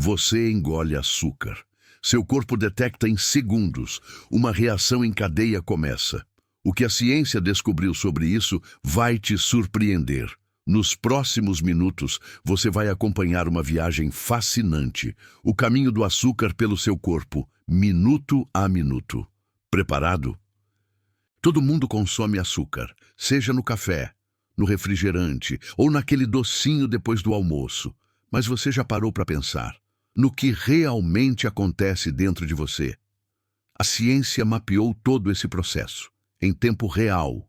Você engole açúcar. Seu corpo detecta em segundos. Uma reação em cadeia começa. O que a ciência descobriu sobre isso vai te surpreender. Nos próximos minutos, você vai acompanhar uma viagem fascinante. O caminho do açúcar pelo seu corpo, minuto a minuto. Preparado? Todo mundo consome açúcar, seja no café, no refrigerante ou naquele docinho depois do almoço. Mas você já parou para pensar no que realmente acontece dentro de você? A ciência mapeou todo esse processo, em tempo real.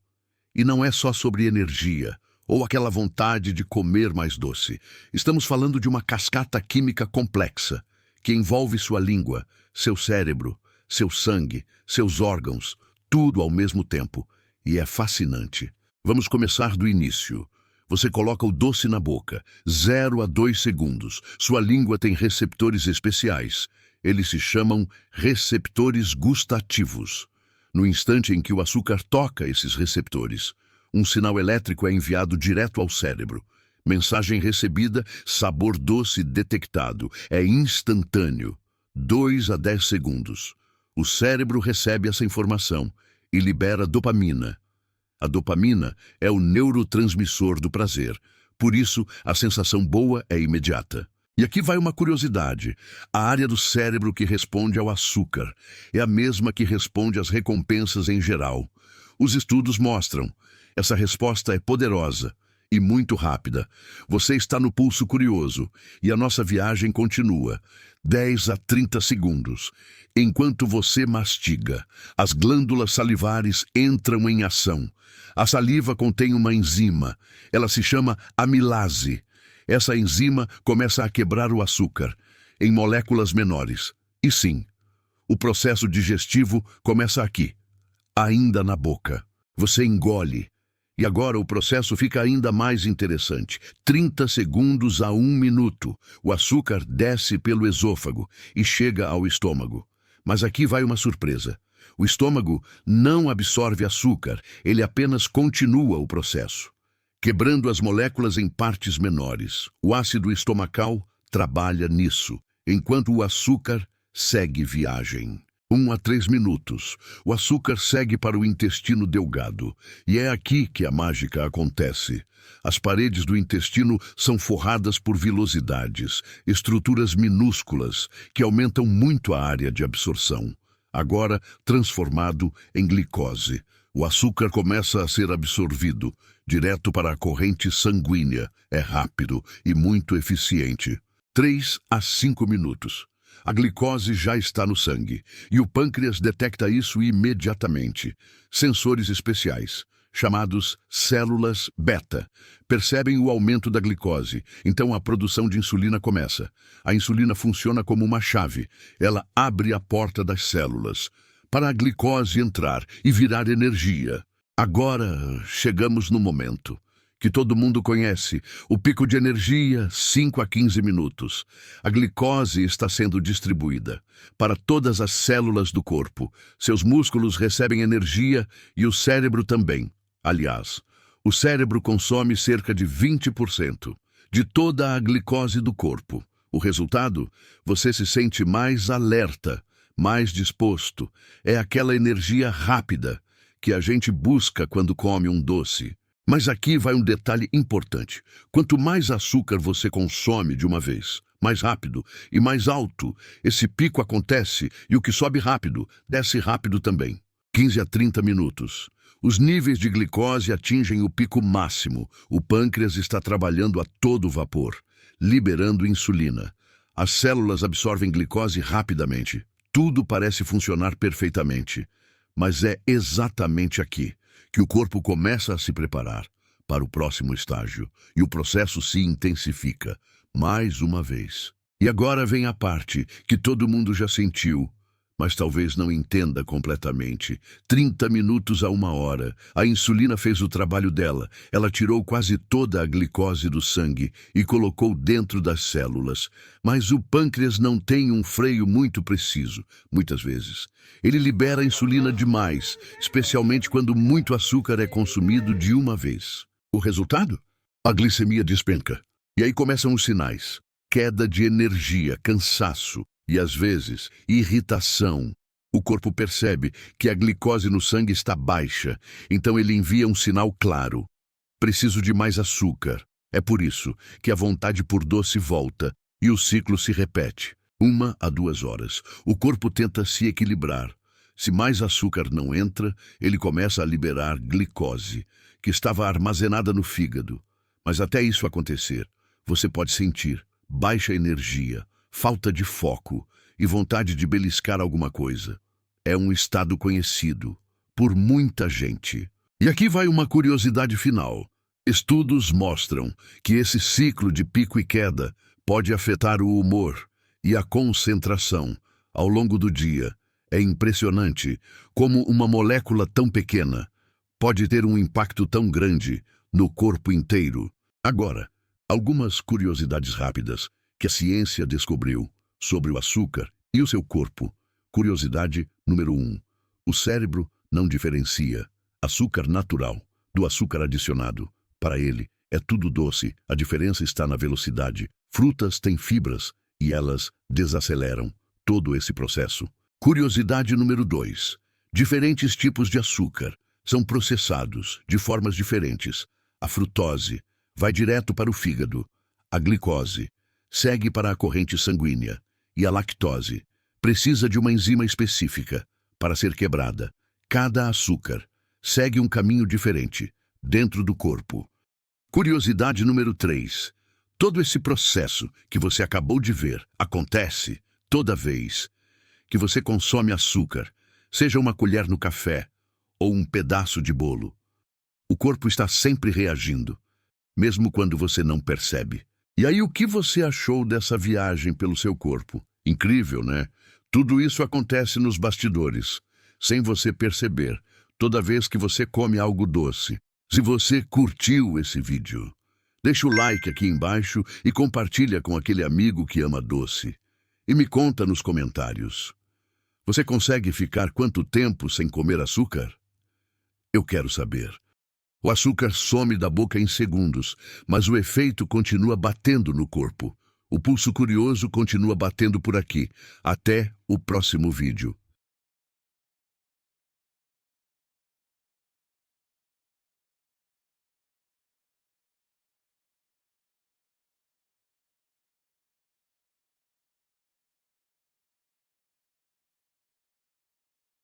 E não é só sobre energia ou aquela vontade de comer mais doce. Estamos falando de uma cascata química complexa, que envolve sua língua, seu cérebro, seu sangue, seus órgãos, tudo ao mesmo tempo. E é fascinante. Vamos começar do início. Você coloca o doce na boca, 0 a 2 segundos. Sua língua tem receptores especiais. Eles se chamam receptores gustativos. No instante em que o açúcar toca esses receptores, um sinal elétrico é enviado direto ao cérebro. Mensagem recebida, sabor doce detectado. É instantâneo. 2 a 10 segundos. O cérebro recebe essa informação e libera dopamina. A dopamina é o neurotransmissor do prazer. Por isso, a sensação boa é imediata. E aqui vai uma curiosidade. A área do cérebro que responde ao açúcar é a mesma que responde às recompensas em geral. Os estudos mostram. Essa resposta é poderosa e muito rápida. Você está no pulso curioso e a nossa viagem continua. 10 a 30 segundos. Enquanto você mastiga, as glândulas salivares entram em ação. A saliva contém uma enzima. Ela se chama amilase. Essa enzima começa a quebrar o açúcar em moléculas menores. E sim, o processo digestivo começa aqui, ainda na boca. Você engole. E agora o processo fica ainda mais interessante. 30 segundos a 1 minuto. O açúcar desce pelo esôfago e chega ao estômago. Mas aqui vai uma surpresa. O estômago não absorve açúcar, ele apenas continua o processo, quebrando as moléculas em partes menores. O ácido estomacal trabalha nisso, enquanto o açúcar segue viagem. 1 a 3 minutos. O açúcar segue para o intestino delgado. E é aqui que a mágica acontece. As paredes do intestino são forradas por vilosidades, estruturas minúsculas que aumentam muito a área de absorção. Agora transformado em glicose. O açúcar começa a ser absorvido direto para a corrente sanguínea. É rápido e muito eficiente. 3 a 5 minutos. A glicose já está no sangue e o pâncreas detecta isso imediatamente. Sensores especiais, chamados células beta, percebem o aumento da glicose, então a produção de insulina começa. A insulina funciona como uma chave. Ela abre a porta das células para a glicose entrar e virar energia. Agora chegamos no momento que todo mundo conhece, o pico de energia, 5 a 15 minutos. A glicose está sendo distribuída para todas as células do corpo. Seus músculos recebem energia e o cérebro também. Aliás, o cérebro consome cerca de 20% de toda a glicose do corpo. O resultado? Você se sente mais alerta, mais disposto. É aquela energia rápida que a gente busca quando come um doce. Mas aqui vai um detalhe importante. Quanto mais açúcar você consome de uma vez, mais rápido e mais alto esse pico acontece, e o que sobe rápido, desce rápido também. 15 a 30 minutos. Os níveis de glicose atingem o pico máximo. O pâncreas está trabalhando a todo vapor, liberando insulina. As células absorvem glicose rapidamente. Tudo parece funcionar perfeitamente. Mas é exatamente aqui que o corpo começa a se preparar para o próximo estágio, e o processo se intensifica, mais uma vez. E agora vem a parte que todo mundo já sentiu, mas talvez não entenda completamente. 30 minutos a 1 hora, a insulina fez o trabalho dela. Ela tirou quase toda a glicose do sangue e colocou dentro das células. Mas o pâncreas não tem um freio muito preciso, muitas vezes. Ele libera a insulina demais, especialmente quando muito açúcar é consumido de uma vez. O resultado? A glicemia despenca. E aí começam os sinais. queda de energia, cansaço e, às vezes, irritação. O corpo percebe que a glicose no sangue está baixa, então ele envia um sinal claro. Preciso de mais açúcar. É por isso que a vontade por doce volta e o ciclo se repete. 1 a 2 horas. O corpo tenta se equilibrar. Se mais açúcar não entra, ele começa a liberar glicose, que estava armazenada no fígado. Mas até isso acontecer, você pode sentir baixa energia, falta de foco e vontade de beliscar alguma coisa. É um estado conhecido por muita gente. E aqui vai uma curiosidade final. Estudos mostram que esse ciclo de pico e queda pode afetar o humor e a concentração ao longo do dia. É impressionante como uma molécula tão pequena pode ter um impacto tão grande no corpo inteiro. Agora, algumas curiosidades rápidas que a ciência descobriu sobre o açúcar e o seu corpo. Curiosidade número 1. O cérebro não diferencia açúcar natural do açúcar adicionado. Para ele, é tudo doce, a diferença está na velocidade. Frutas têm fibras e elas desaceleram todo esse processo. Curiosidade número 2. Diferentes tipos de açúcar são processados de formas diferentes. A frutose vai direto para o fígado. A glicose segue para a corrente sanguínea. E a lactose precisa de uma enzima específica para ser quebrada. Cada açúcar segue um caminho diferente dentro do corpo. Curiosidade número 3. Todo esse processo que você acabou de ver acontece toda vez que você consome açúcar, seja uma colher no café ou um pedaço de bolo. O corpo está sempre reagindo, mesmo quando você não percebe. E aí, o que você achou dessa viagem pelo seu corpo? Incrível, né? Tudo isso acontece nos bastidores, sem você perceber, toda vez que você come algo doce. Se você curtiu esse vídeo, deixa o like aqui embaixo e compartilha com aquele amigo que ama doce. E me conta nos comentários. Você consegue ficar quanto tempo sem comer açúcar? Eu quero saber. O açúcar some da boca em segundos, mas o efeito continua batendo no corpo. O pulso curioso continua batendo por aqui. Até o próximo vídeo.